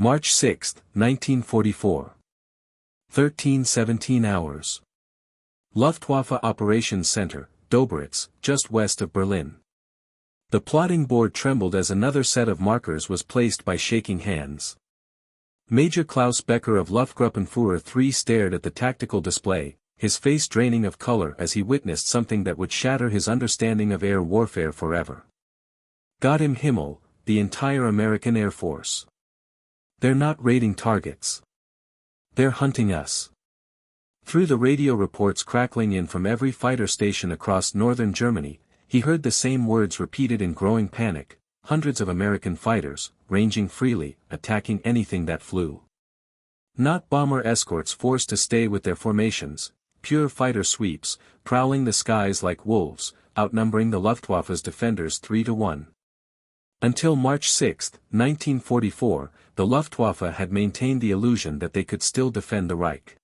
March 6, 1944. 13:17 hours. Luftwaffe Operations Center, Dobritz, just west of Berlin. The plotting board trembled as another set of markers was placed by shaking hands. Major Klaus Becker of Luftgruppenführer 3 stared at the tactical display, his face draining of color as he witnessed something that would shatter his understanding of air warfare forever. Gott im Himmel, the entire American Air Force. They're not raiding targets. They're hunting us. Through the radio reports crackling in from every fighter station across northern Germany, he heard the same words repeated in growing panic: hundreds of American fighters, ranging freely, attacking anything that flew. Not bomber escorts forced to stay with their formations, pure fighter sweeps, prowling the skies like wolves, outnumbering the Luftwaffe's defenders 3-1. Until March 6, 1944, the Luftwaffe had maintained the illusion that they could still defend the Reich.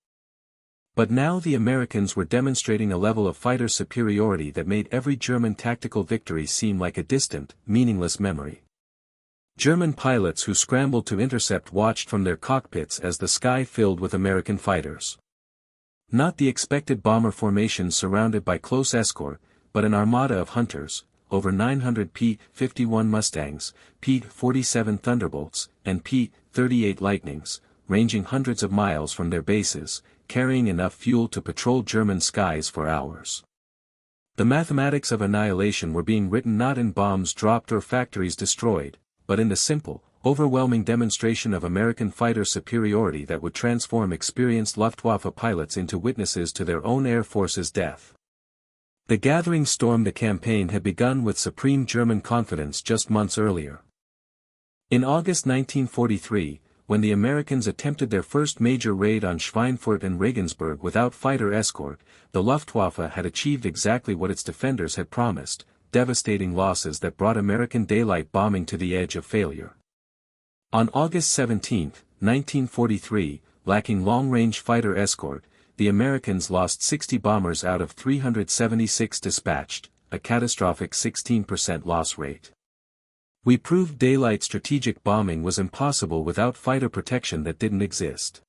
But now the Americans were demonstrating a level of fighter superiority that made every German tactical victory seem like a distant, meaningless memory. German pilots who scrambled to intercept watched from their cockpits as the sky filled with American fighters. Not the expected bomber formation surrounded by close escort, but an armada of hunters, over 900 P-51 Mustangs, P-47 Thunderbolts, and P-38 Lightnings, ranging hundreds of miles from their bases, carrying enough fuel to patrol German skies for hours. The mathematics of annihilation were being written not in bombs dropped or factories destroyed, but in the simple, overwhelming demonstration of American fighter superiority that would transform experienced Luftwaffe pilots into witnesses to their own Air Force's death. The gathering storm. The campaign had begun with supreme German confidence just months earlier. In August 1943, when the Americans attempted their first major raid on Schweinfurt and Regensburg without fighter escort, the Luftwaffe had achieved exactly what its defenders had promised: devastating losses that brought American daylight bombing to the edge of failure. On August 17, 1943, lacking long-range fighter escort, the Americans lost 60 bombers out of 376 dispatched, a catastrophic 16% loss rate. We proved daylight strategic bombing was impossible without fighter protection that didn't exist.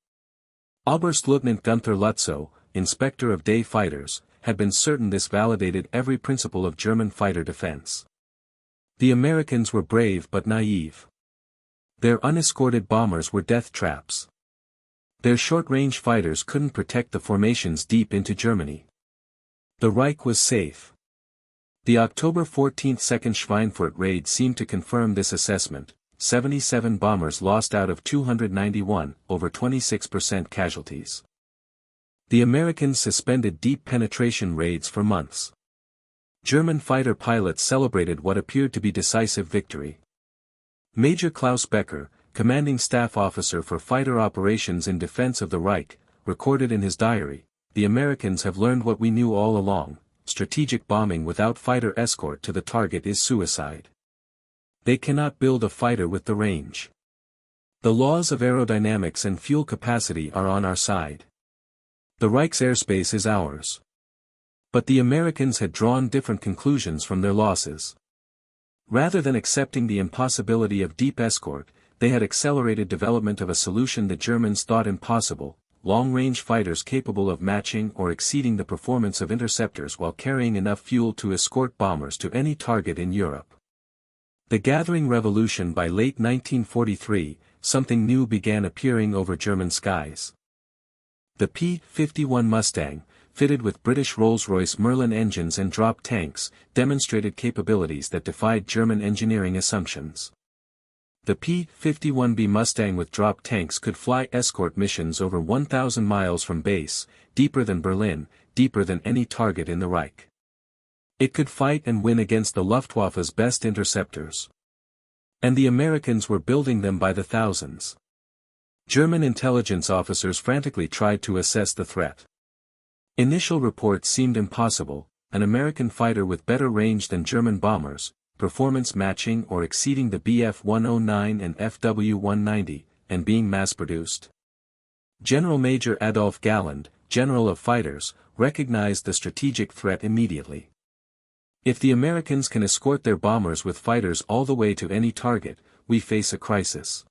Oberstleutnant Gunther Lutzow, inspector of day fighters, had been certain this validated every principle of German fighter defense. The Americans were brave but naive. Their unescorted bombers were death traps. Their short-range fighters couldn't protect the formations deep into Germany. The Reich was safe. The October 14 second Schweinfurt raid seemed to confirm this assessment: 77 bombers lost out of 291, over 26% casualties. The Americans suspended deep penetration raids for months. German fighter pilots celebrated what appeared to be decisive victory. Major Klaus Becker, commanding staff officer for fighter operations in defense of the Reich, recorded in his diary, "The Americans have learned what we knew all along: strategic bombing without fighter escort to the target is suicide. They cannot build a fighter with the range. The laws of aerodynamics and fuel capacity are on our side. The Reich's airspace is ours." But the Americans had drawn different conclusions from their losses. Rather than accepting the impossibility of deep escort, they had accelerated development of a solution the Germans thought impossible: long-range fighters capable of matching or exceeding the performance of interceptors while carrying enough fuel to escort bombers to any target in Europe. The gathering revolution. By late 1943, something new began appearing over German skies. The P-51 Mustang, fitted with British Rolls-Royce Merlin engines and drop tanks, demonstrated capabilities that defied German engineering assumptions. The P-51B Mustang with drop tanks could fly escort missions over 1,000 miles from base, deeper than Berlin, deeper than any target in the Reich. It could fight and win against the Luftwaffe's best interceptors. And the Americans were building them by the thousands. German intelligence officers frantically tried to assess the threat. Initial reports seemed impossible: an American fighter with better range than German bombers, performance matching or exceeding the Bf-109 and Fw-190, and being mass-produced. General Major Adolf Galland, General of Fighters, recognized the strategic threat immediately. If the Americans can escort their bombers with fighters all the way to any target, we face a crisis.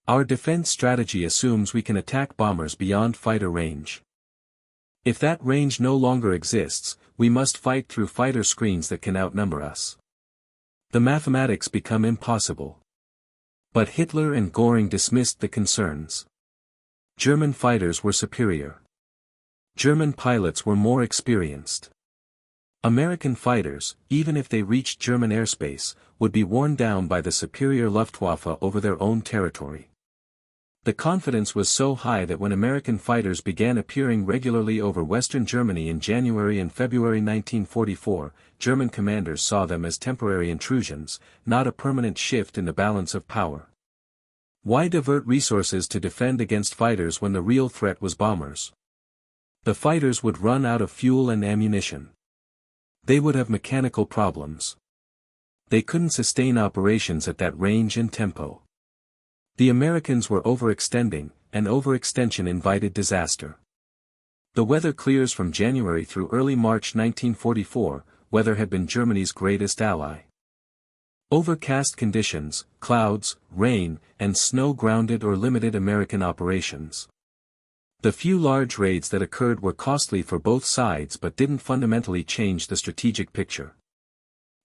Our defense strategy assumes we can attack bombers beyond fighter range. If that range no longer exists, we must fight through fighter screens that can outnumber us. The mathematics become impossible. But Hitler and Göring dismissed the concerns. German fighters were superior. German pilots were more experienced. American fighters, even if they reached German airspace, would be worn down by the superior Luftwaffe over their own territory. The confidence was so high that when American fighters began appearing regularly over Western Germany in January and February 1944, German commanders saw them as temporary intrusions, not a permanent shift in the balance of power. Why divert resources to defend against fighters when the real threat was bombers? The fighters would run out of fuel and ammunition. They would have mechanical problems. They couldn't sustain operations at that range and tempo. The Americans were overextending, and overextension invited disaster. The weather clears from January through early March 1944, weather had been Germany's greatest ally. Overcast conditions, clouds, rain, and snow grounded or limited American operations. The few large raids that occurred were costly for both sides but didn't fundamentally change the strategic picture.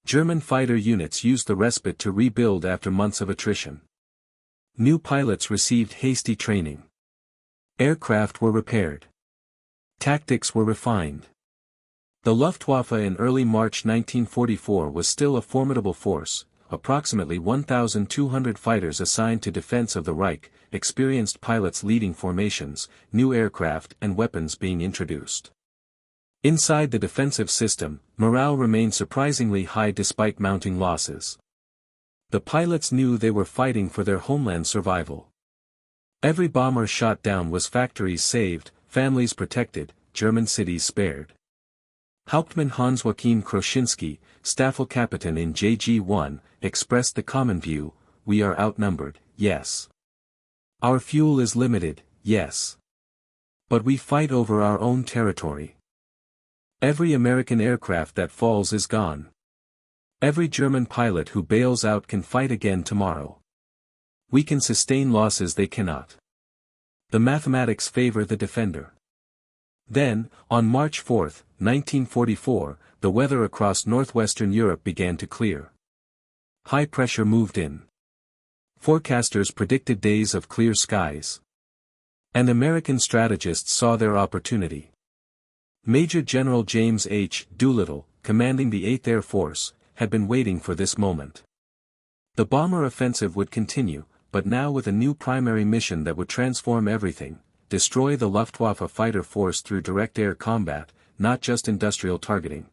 German fighter units used the respite to rebuild after months of attrition. New pilots received hasty training. Aircraft were repaired. Tactics were refined. The Luftwaffe in early March 1944 was still a formidable force, approximately 1,200 fighters assigned to defense of the Reich, experienced pilots leading formations, new aircraft and weapons being introduced. Inside the defensive system, morale remained surprisingly high despite mounting losses. The pilots knew they were fighting for their homeland survival. Every bomber shot down was factories saved, families protected, German cities spared. Hauptmann Hans-Joachim Kroschinski, Staffelkapitän in JG-1, expressed the common view: we are outnumbered, yes. Our fuel is limited, yes. But we fight over our own territory. Every American aircraft that falls is gone. Every German pilot who bails out can fight again tomorrow. We can sustain losses they cannot. The mathematics favor the defender. Then, on March 4, 1944, the weather across northwestern Europe began to clear. High pressure moved in. Forecasters predicted days of clear skies. And American strategists saw their opportunity. Major General James H. Doolittle, commanding the 8th Air Force, had been waiting for this moment. The bomber offensive would continue, but now with a new primary mission that would transform everything: destroy the Luftwaffe fighter force through direct air combat, not just industrial targeting.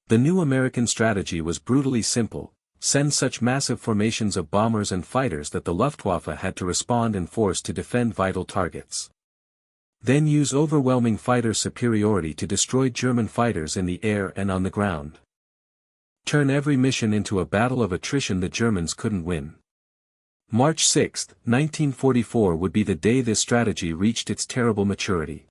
The new American strategy was brutally simple: send such massive formations of bombers and fighters that the Luftwaffe had to respond in force to defend vital targets. Then use overwhelming fighter superiority to destroy German fighters in the air and on the ground. Turn every mission into a battle of attrition the Germans couldn't win. March 6, 1944 would be the day this strategy reached its terrible maturity.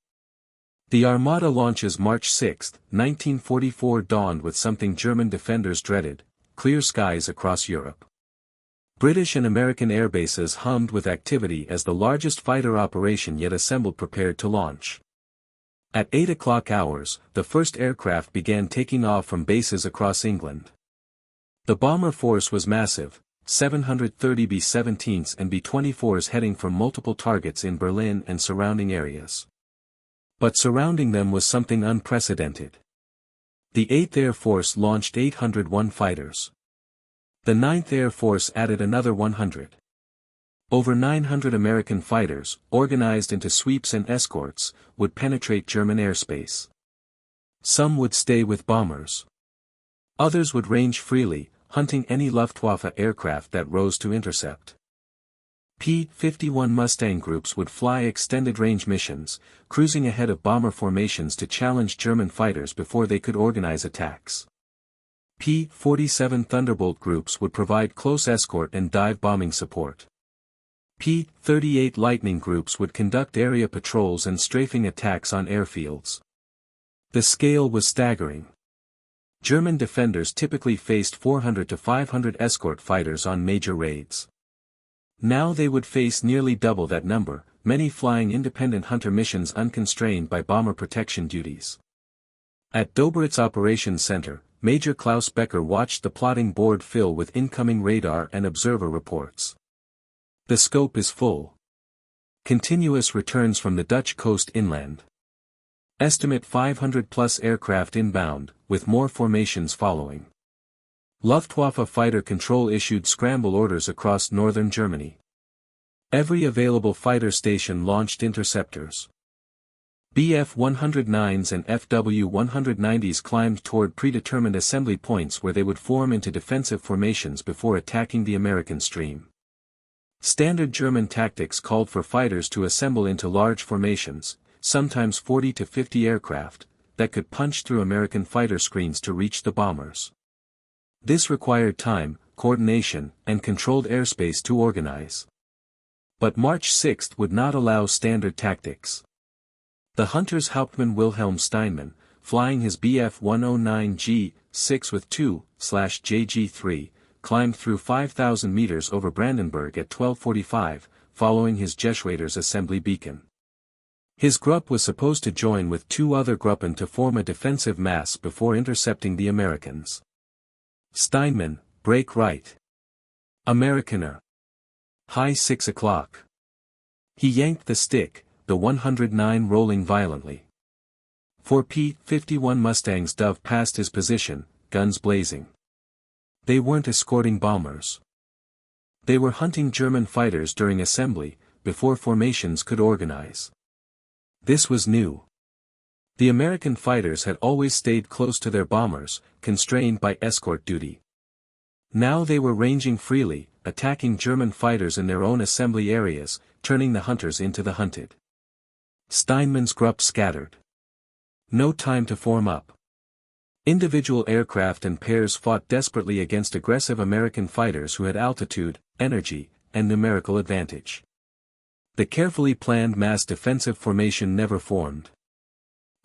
The Armada launches March 6, 1944 dawned with something German defenders dreaded: clear skies across Europe. British and American airbases hummed with activity as the largest fighter operation yet assembled prepared to launch. At 8 o'clock hours, the first aircraft began taking off from bases across England. The bomber force was massive, 730 B-17s and B-24s heading for multiple targets in Berlin and surrounding areas. But surrounding them was something unprecedented. The 8th Air Force launched 801 fighters. The 9th Air Force added another 100. Over 900 American fighters, organized into sweeps and escorts, would penetrate German airspace. Some would stay with bombers. Others would range freely, hunting any Luftwaffe aircraft that rose to intercept. P-51 Mustang groups would fly extended-range missions, cruising ahead of bomber formations to challenge German fighters before they could organize attacks. P-47 Thunderbolt groups would provide close escort and dive bombing support. P-38 Lightning groups would conduct area patrols and strafing attacks on airfields. The scale was staggering. German defenders typically faced 400 to 500 escort fighters on major raids. Now they would face nearly double that number, many flying independent hunter missions unconstrained by bomber protection duties. At Dobritz Operations Center, Major Klaus Becker watched the plotting board fill with incoming radar and observer reports. The scope is full. Continuous returns from the Dutch coast inland. Estimate 500+ aircraft inbound, with more formations following. Luftwaffe fighter control issued scramble orders across northern Germany. Every available fighter station launched interceptors. Bf-109s and Fw-190s climbed toward predetermined assembly points where they would form into defensive formations before attacking the American stream. Standard German tactics called for fighters to assemble into large formations, sometimes 40 to 50 aircraft, that could punch through American fighter screens to reach the bombers. This required time, coordination, and controlled airspace to organize. But March 6 would not allow standard tactics. The Hunter's Hauptmann Wilhelm Steinmann, flying his Bf-109G-6 with 2/JG-3, climbed through 5,000 meters over Brandenburg at 12:45, following his Geschwader's assembly beacon. His Gruppe was supposed to join with two other Gruppen to form a defensive mass before intercepting the Americans. Steinmann, break right. Amerikaner. High 6 o'clock. He yanked the stick, the 109 rolling violently. Four P-51 Mustangs dove past his position, guns blazing. They weren't escorting bombers. They were hunting German fighters during assembly, before formations could organize. This was new. The American fighters had always stayed close to their bombers, constrained by escort duty. Now they were ranging freely, attacking German fighters in their own assembly areas, turning the hunters into the hunted. Steinmann's Gruppe scattered. No time to form up. Individual aircraft and pairs fought desperately against aggressive American fighters who had altitude, energy, and numerical advantage. The carefully planned mass defensive formation never formed.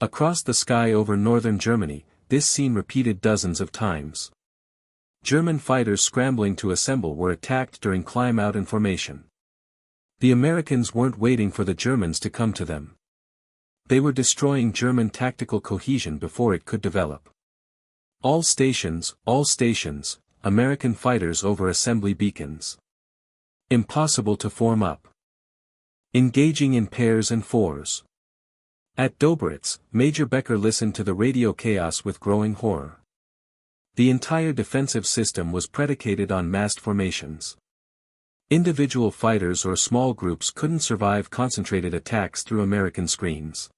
Across the sky over northern Germany, this scene repeated dozens of times. German fighters scrambling to assemble were attacked during climb-out and formation. The Americans weren't waiting for the Germans to come to them. They were destroying German tactical cohesion before it could develop. All stations, American fighters over assembly beacons. Impossible to form up. Engaging in pairs and fours. At Dobritz, Major Becker listened to the radio chaos with growing horror. The entire defensive system was predicated on massed formations. Individual fighters or small groups couldn't survive concentrated attacks through American screens.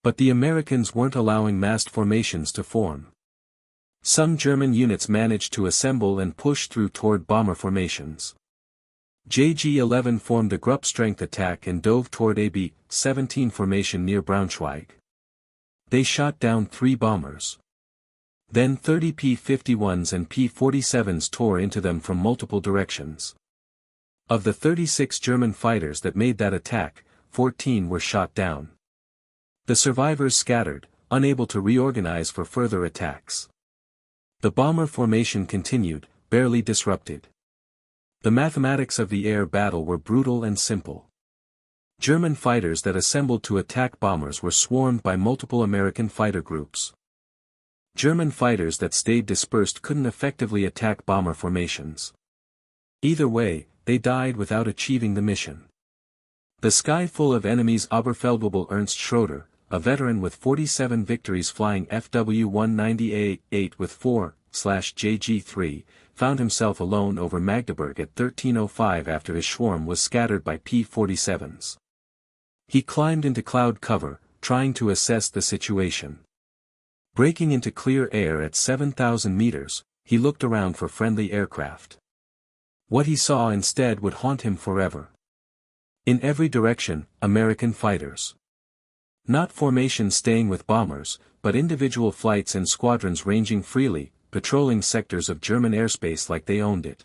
But the Americans weren't allowing massed formations to form. Some German units managed to assemble and push through toward bomber formations. JG-11 formed a Gruppe strength attack and dove toward a B-17 formation near Braunschweig. They shot down 3 bombers. Then 30 P-51s and P-47s tore into them from multiple directions. Of the 36 German fighters that made that attack, 14 were shot down. The survivors scattered, unable to reorganize for further attacks. The bomber formation continued, barely disrupted. The mathematics of the air battle were brutal and simple. German fighters that assembled to attack bombers were swarmed by multiple American fighter groups. German fighters that stayed dispersed couldn't effectively attack bomber formations. Either way, they died without achieving the mission. The sky full of enemies. Oberfeldwebel Ernst Schroeder, a veteran with 47 victories flying Fw-198 with 4/JG-3, found himself alone over Magdeburg at 13:05 after his swarm was scattered by P-47s. He climbed into cloud cover, trying to assess the situation. Breaking into clear air at 7,000 meters, he looked around for friendly aircraft. What he saw instead would haunt him forever. In every direction, American fighters. Not formations staying with bombers, but individual flights and squadrons ranging freely, patrolling sectors of German airspace like they owned it.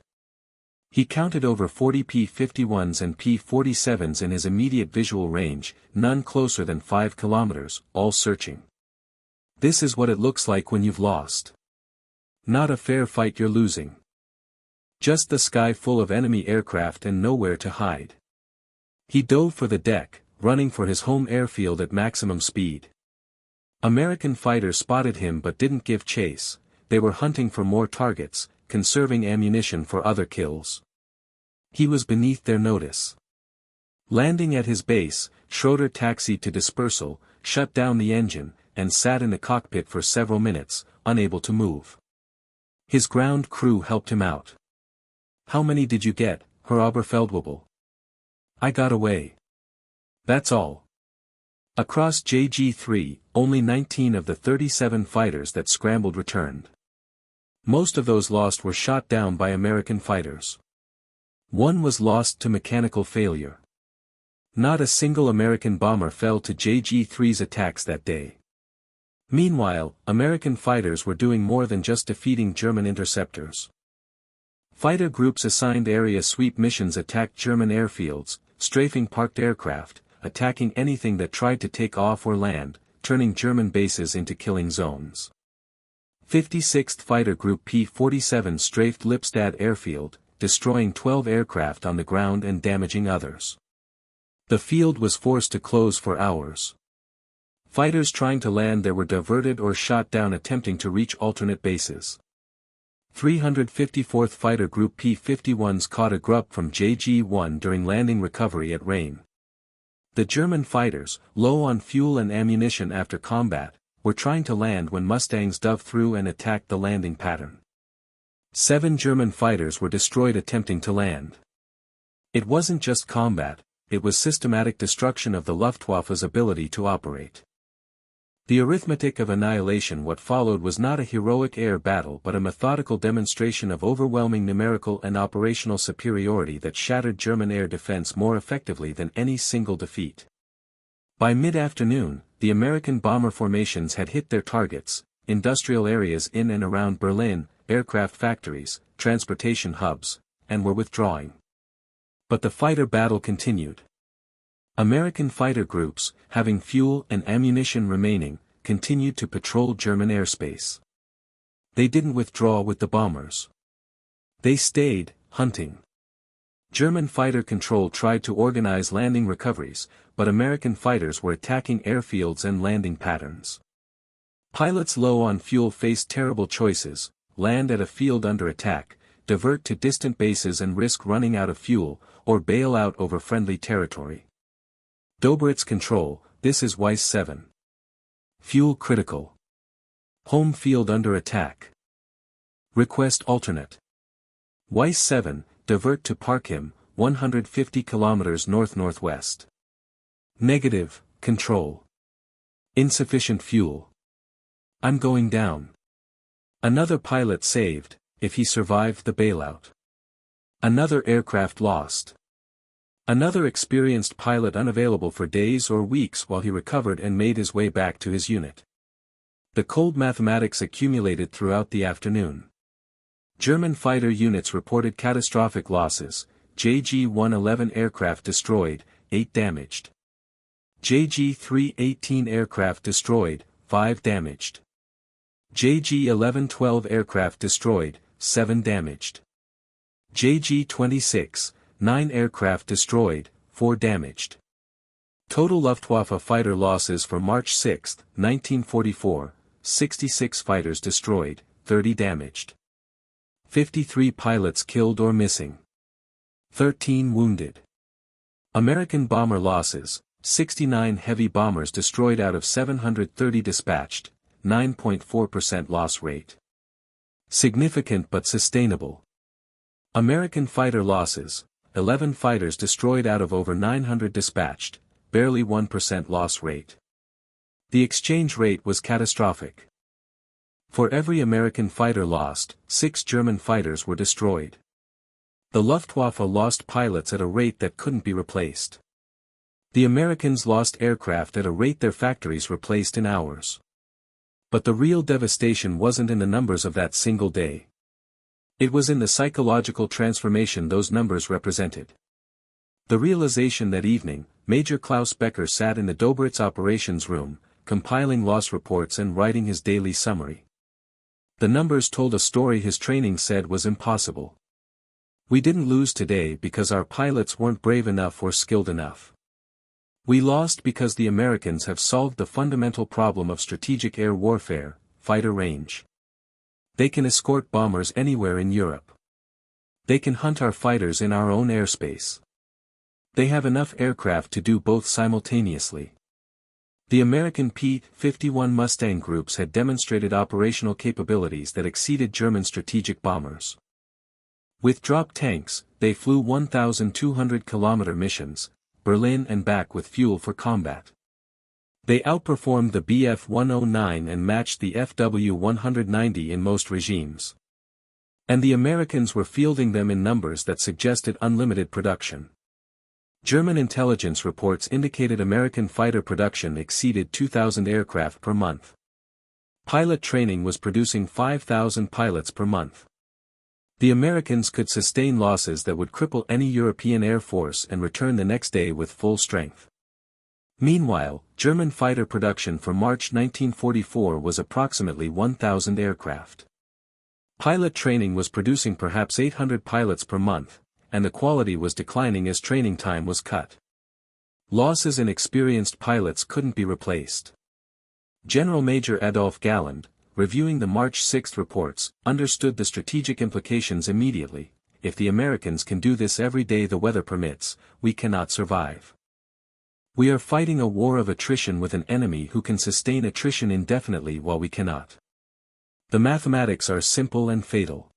He counted over 40 P-51s and P-47s in his immediate visual range, none closer than 5 kilometers, all searching. This is what it looks like when you've lost. Not a fair fight you're losing. Just the sky full of enemy aircraft and nowhere to hide. He dove for the deck, running for his home airfield at maximum speed. American fighters spotted him but didn't give chase. They were hunting for more targets, conserving ammunition for other kills. He was beneath their notice. Landing at his base, Schroeder taxied to dispersal, shut down the engine, and sat in the cockpit for several minutes, unable to move. His ground crew helped him out. "How many did you get, Herr Oberfeldwebel?" "I got away. That's all." Across JG-3, only 19 of the 37 fighters that scrambled returned. Most of those lost were shot down by American fighters. One was lost to mechanical failure. Not a single American bomber fell to JG-3's attacks that day. Meanwhile, American fighters were doing more than just defeating German interceptors. Fighter groups assigned area sweep missions attacked German airfields, strafing parked aircraft, attacking anything that tried to take off or land, turning German bases into killing zones. 56th Fighter Group P-47 strafed Lippstadt airfield, destroying 12 aircraft on the ground and damaging others. The field was forced to close for hours. Fighters trying to land there were diverted or shot down attempting to reach alternate bases. 354th Fighter Group P-51s caught a grup from JG-1 during landing recovery at Rain. The German fighters, low on fuel and ammunition after combat, were trying to land when Mustangs dove through and attacked the landing pattern. 7 German fighters were destroyed attempting to land. It wasn't just combat, it was systematic destruction of the Luftwaffe's ability to operate. The arithmetic of annihilation. What followed was not a heroic air battle but a methodical demonstration of overwhelming numerical and operational superiority that shattered German air defense more effectively than any single defeat. By mid-afternoon, the American bomber formations had hit their targets, industrial areas in and around Berlin, aircraft factories, transportation hubs, and were withdrawing. But the fighter battle continued. American fighter groups, having fuel and ammunition remaining, continued to patrol German airspace. They didn't withdraw with the bombers. They stayed, hunting. German fighter control tried to organize landing recoveries, but American fighters were attacking airfields and landing patterns. Pilots low on fuel faced terrible choices: land at a field under attack, divert to distant bases and risk running out of fuel, or bail out over friendly territory. Dobritz control, this is Weiss 7. Fuel critical. Home field under attack. Request alternate. Weiss 7, divert to Parchim, 150 km north-northwest. Negative, control. Insufficient fuel. I'm going down. Another pilot saved, if he survived the bailout. Another aircraft lost. Another experienced pilot unavailable for days or weeks while he recovered and made his way back to his unit. The cold mathematics accumulated throughout the afternoon. German fighter units reported catastrophic losses: JG-111 aircraft destroyed, 8 damaged. JG-318 aircraft destroyed, 5 damaged. JG-1112 aircraft destroyed, 7 damaged. JG-26, 9 aircraft destroyed, 4 damaged. Total Luftwaffe fighter losses for March 6, 1944, 66 fighters destroyed, 30 damaged. 53 pilots killed or missing. 13 wounded. American bomber losses: 69 heavy bombers destroyed out of 730 dispatched, 9.4% loss rate. Significant but sustainable. American fighter losses: 11 fighters destroyed out of over 900 dispatched, barely 1% loss rate. The exchange rate was catastrophic. For every American fighter lost, 6 German fighters were destroyed. The Luftwaffe lost pilots at a rate that couldn't be replaced. The Americans lost aircraft at a rate their factories replaced in hours. But the real devastation wasn't in the numbers of that single day. It was in the psychological transformation those numbers represented. The realization that evening, Major Klaus Becker sat in the Dobritz operations room, compiling loss reports and writing his daily summary. The numbers told a story his training said was impossible. We didn't lose today because our pilots weren't brave enough or skilled enough. We lost because the Americans have solved the fundamental problem of strategic air warfare, fighter range. They can escort bombers anywhere in Europe. They can hunt our fighters in our own airspace. They have enough aircraft to do both simultaneously. The American P-51 Mustang groups had demonstrated operational capabilities that exceeded German strategic bombers. With drop tanks, they flew 1,200-kilometer missions, Berlin and back with fuel for combat. They outperformed the Bf-109 and matched the FW-190 in most regimes. And the Americans were fielding them in numbers that suggested unlimited production. German intelligence reports indicated American fighter production exceeded 2,000 aircraft per month. Pilot training was producing 5,000 pilots per month. The Americans could sustain losses that would cripple any European air force and return the next day with full strength. Meanwhile, German fighter production for March 1944 was approximately 1,000 aircraft. Pilot training was producing perhaps 800 pilots per month, and the quality was declining as training time was cut. Losses in experienced pilots couldn't be replaced. General Major Adolf Galland, reviewing the March 6 reports, understood the strategic implications immediately. If the Americans can do this every day the weather permits, we cannot survive. We are fighting a war of attrition with an enemy who can sustain attrition indefinitely while we cannot. The mathematics are simple and fatal.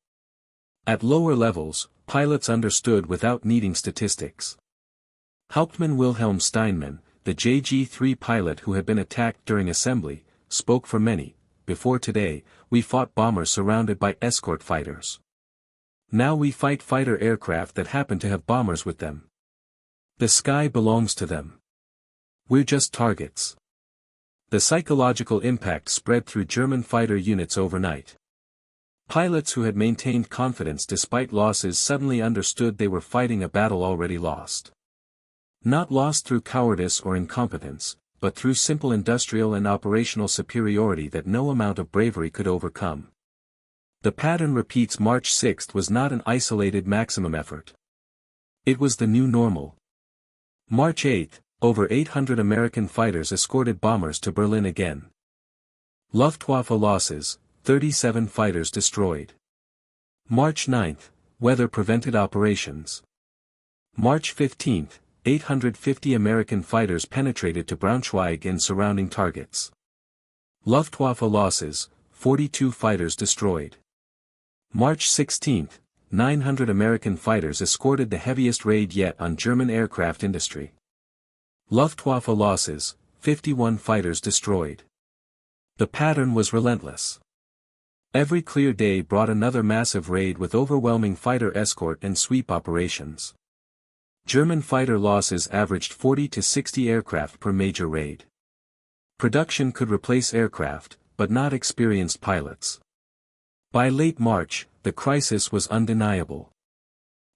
At lower levels, pilots understood without needing statistics. Hauptmann Wilhelm Steinmann, the JG-3 pilot who had been attacked during assembly, spoke for many. Before today, we fought bombers surrounded by escort fighters. Now we fight fighter aircraft that happen to have bombers with them. The sky belongs to them. We're just targets. The psychological impact spread through German fighter units overnight. Pilots who had maintained confidence despite losses suddenly understood they were fighting a battle already lost. Not lost through cowardice or incompetence, but through simple industrial and operational superiority that no amount of bravery could overcome. The pattern repeats. March 6 was not an isolated maximum effort. It was the new normal. March 8, over 800 American fighters escorted bombers to Berlin again. Luftwaffe losses, 37 fighters destroyed. March 9, weather-prevented operations. March 15, 850 American fighters penetrated to Braunschweig and surrounding targets. Luftwaffe losses, 42 fighters destroyed. March 16, 900 American fighters escorted the heaviest raid yet on German aircraft industry. Luftwaffe losses, 51 fighters destroyed. The pattern was relentless. Every clear day brought another massive raid with overwhelming fighter escort and sweep operations. German fighter losses averaged 40 to 60 aircraft per major raid. Production could replace aircraft, but not experienced pilots. By late March, the crisis was undeniable.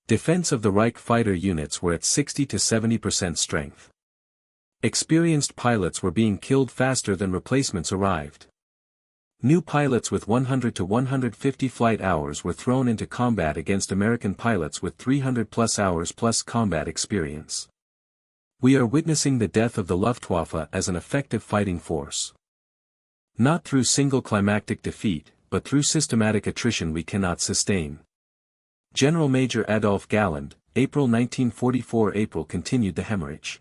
Defense of the Reich fighter units were at 60 to 70% strength. Experienced pilots were being killed faster than replacements arrived. New pilots with 100 to 150 flight hours were thrown into combat against American pilots with 300+ hours plus combat experience. We are witnessing the death of the Luftwaffe as an effective fighting force. Not through single climactic defeat, but through systematic attrition we cannot sustain. General Major Adolf Galland, April 1944. April continued the hemorrhage.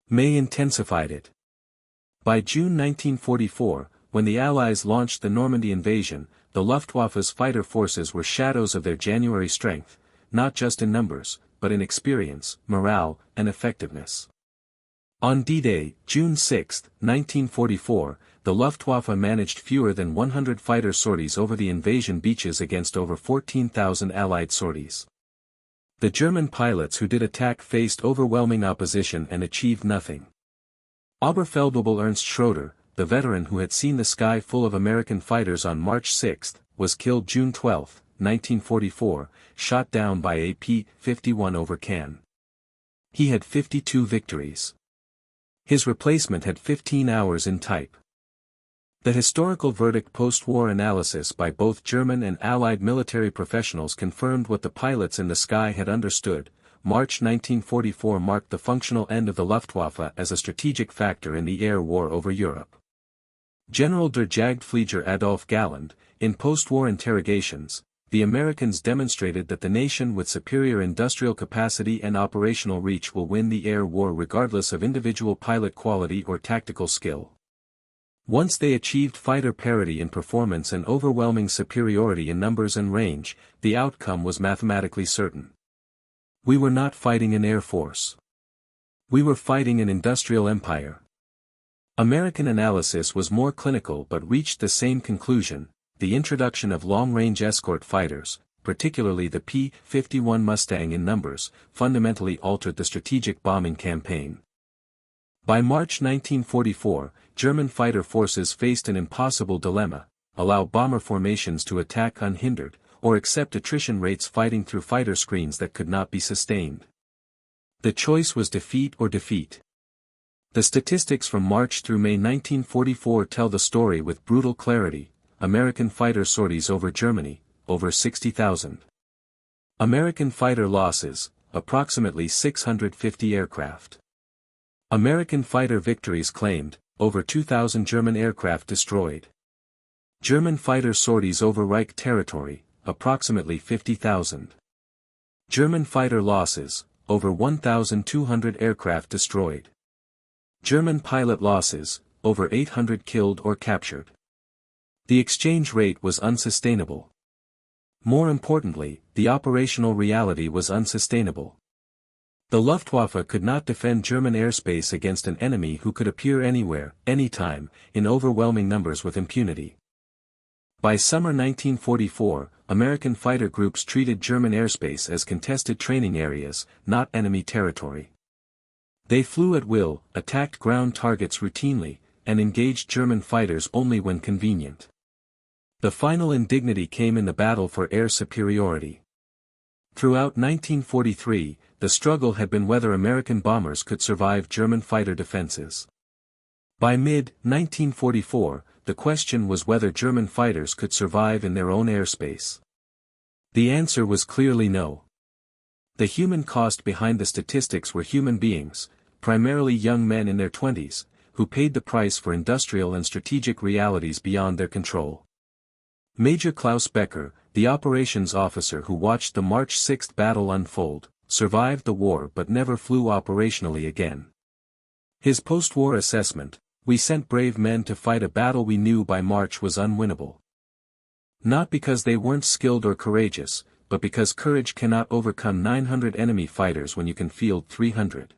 May intensified it. By June 1944, when the Allies launched the Normandy invasion, the Luftwaffe's fighter forces were shadows of their January strength, not just in numbers, but in experience, morale, and effectiveness. On D-Day, June 6, 1944, the Luftwaffe managed fewer than 100 fighter sorties over the invasion beaches against over 14,000 Allied sorties. The German pilots who did attack faced overwhelming opposition and achieved nothing. Oberfeldwebel Ernst Schroeder, the veteran who had seen the sky full of American fighters on March 6, was killed June 12, 1944, shot down by a P-51 over Cannes. He had 52 victories. His replacement had 15 hours in type. The historical verdict post-war analysis by both German and Allied military professionals confirmed what the pilots in the sky had understood. March 1944 marked the functional end of the Luftwaffe as a strategic factor in the air war over Europe. General der Jagdflieger Adolf Galland, in post-war interrogations, the Americans demonstrated that the nation with superior industrial capacity and operational reach will win the air war regardless of individual pilot quality or tactical skill. Once they achieved fighter parity in performance and overwhelming superiority in numbers and range, the outcome was mathematically certain. We were not fighting an air force. We were fighting an industrial empire. American analysis was more clinical but reached the same conclusion: the introduction of long-range escort fighters, particularly the P-51 Mustang in numbers, fundamentally altered the strategic bombing campaign. By March 1944, German fighter forces faced an impossible dilemma: allow bomber formations to attack unhindered, or accept attrition rates fighting through fighter screens that could not be sustained. The choice was defeat or defeat. The statistics from March through May 1944 tell the story with brutal clarity. American fighter sorties over Germany, over 60,000. American fighter losses, approximately 650 aircraft. American fighter victories claimed, over 2,000 German aircraft destroyed. German fighter sorties over Reich territory, approximately 50,000. German fighter losses, over 1,200 aircraft destroyed. German pilot losses, over 800 killed or captured. The exchange rate was unsustainable. More importantly, the operational reality was unsustainable. The Luftwaffe could not defend German airspace against an enemy who could appear anywhere, anytime, in overwhelming numbers with impunity. By summer 1944, American fighter groups treated German airspace as contested training areas, not enemy territory. They flew at will, attacked ground targets routinely, and engaged German fighters only when convenient. The final indignity came in the battle for air superiority. Throughout 1943, the struggle had been whether American bombers could survive German fighter defenses. By mid-1944, the question was whether German fighters could survive in their own airspace. The answer was clearly no. The human cost behind the statistics were human beings, primarily young men in their 20s, who paid the price for industrial and strategic realities beyond their control. Major Klaus Becker, the operations officer who watched the March 6 battle unfold, survived the war but never flew operationally again. His post-war assessment: we sent brave men to fight a battle we knew by March was unwinnable. Not because they weren't skilled or courageous, but because courage cannot overcome 900 enemy fighters when you can field 300.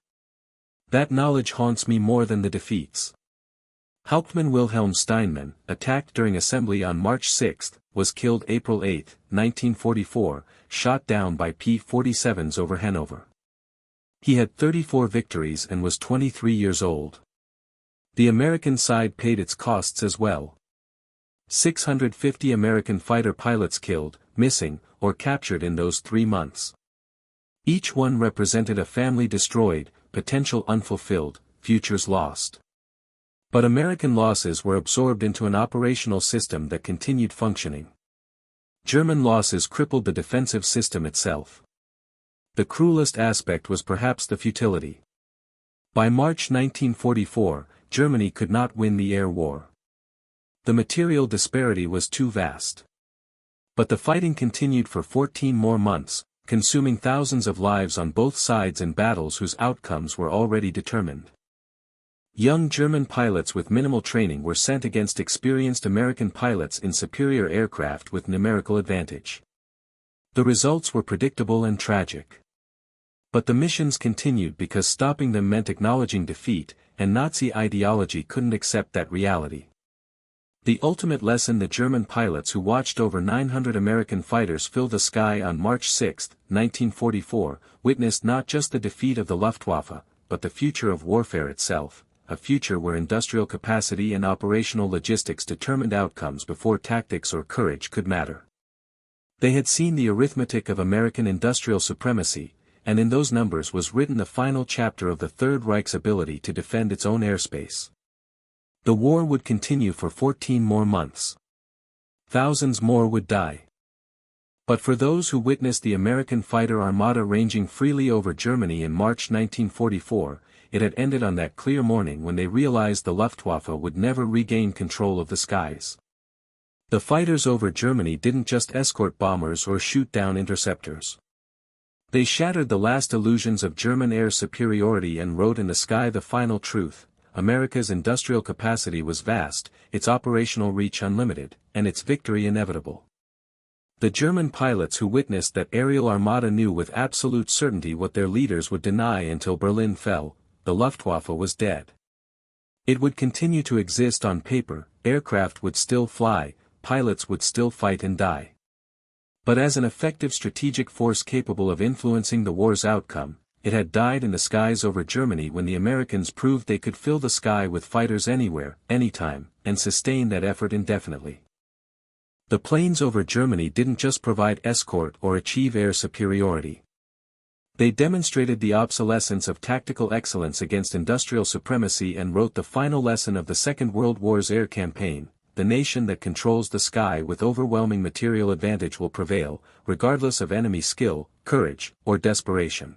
That knowledge haunts me more than the defeats. Hauptmann Wilhelm Steinmann, attacked during assembly on March 6, was killed April 8, 1944, shot down by P-47s over Hanover. He had 34 victories and was 23 years old. The American side paid its costs as well. 650 American fighter pilots killed, missing, or captured in those 3 months. Each one represented a family destroyed, potential unfulfilled, futures lost. But American losses were absorbed into an operational system that continued functioning. German losses crippled the defensive system itself. The cruelest aspect was perhaps the futility. By March 1944, Germany could not win the air war. The material disparity was too vast. But the fighting continued for 14 more months, consuming thousands of lives on both sides in battles whose outcomes were already determined. Young German pilots with minimal training were sent against experienced American pilots in superior aircraft with numerical advantage. The results were predictable and tragic. But the missions continued because stopping them meant acknowledging defeat, and Nazi ideology couldn't accept that reality. The ultimate lesson: the German pilots who watched over 900 American fighters fill the sky on March 6, 1944, witnessed not just the defeat of the Luftwaffe, but the future of warfare itself, a future where industrial capacity and operational logistics determined outcomes before tactics or courage could matter. They had seen the arithmetic of American industrial supremacy, and in those numbers was written the final chapter of the Third Reich's ability to defend its own airspace. The war would continue for 14 more months. Thousands more would die. But for those who witnessed the American fighter armada ranging freely over Germany in March 1944, it had ended on that clear morning when they realized the Luftwaffe would never regain control of the skies. The fighters over Germany didn't just escort bombers or shoot down interceptors. They shattered the last illusions of German air superiority and wrote in the sky the final truth: America's industrial capacity was vast, its operational reach unlimited, and its victory inevitable. The German pilots who witnessed that aerial armada knew with absolute certainty what their leaders would deny until Berlin fell: the Luftwaffe was dead. It would continue to exist on paper, aircraft would still fly, pilots would still fight and die. But as an effective strategic force capable of influencing the war's outcome, it had died in the skies over Germany when the Americans proved they could fill the sky with fighters anywhere, anytime, and sustain that effort indefinitely. The planes over Germany didn't just provide escort or achieve air superiority. They demonstrated the obsolescence of tactical excellence against industrial supremacy and wrote the final lesson of the Second World War's air campaign: the nation that controls the sky with overwhelming material advantage will prevail, regardless of enemy skill, courage, or desperation.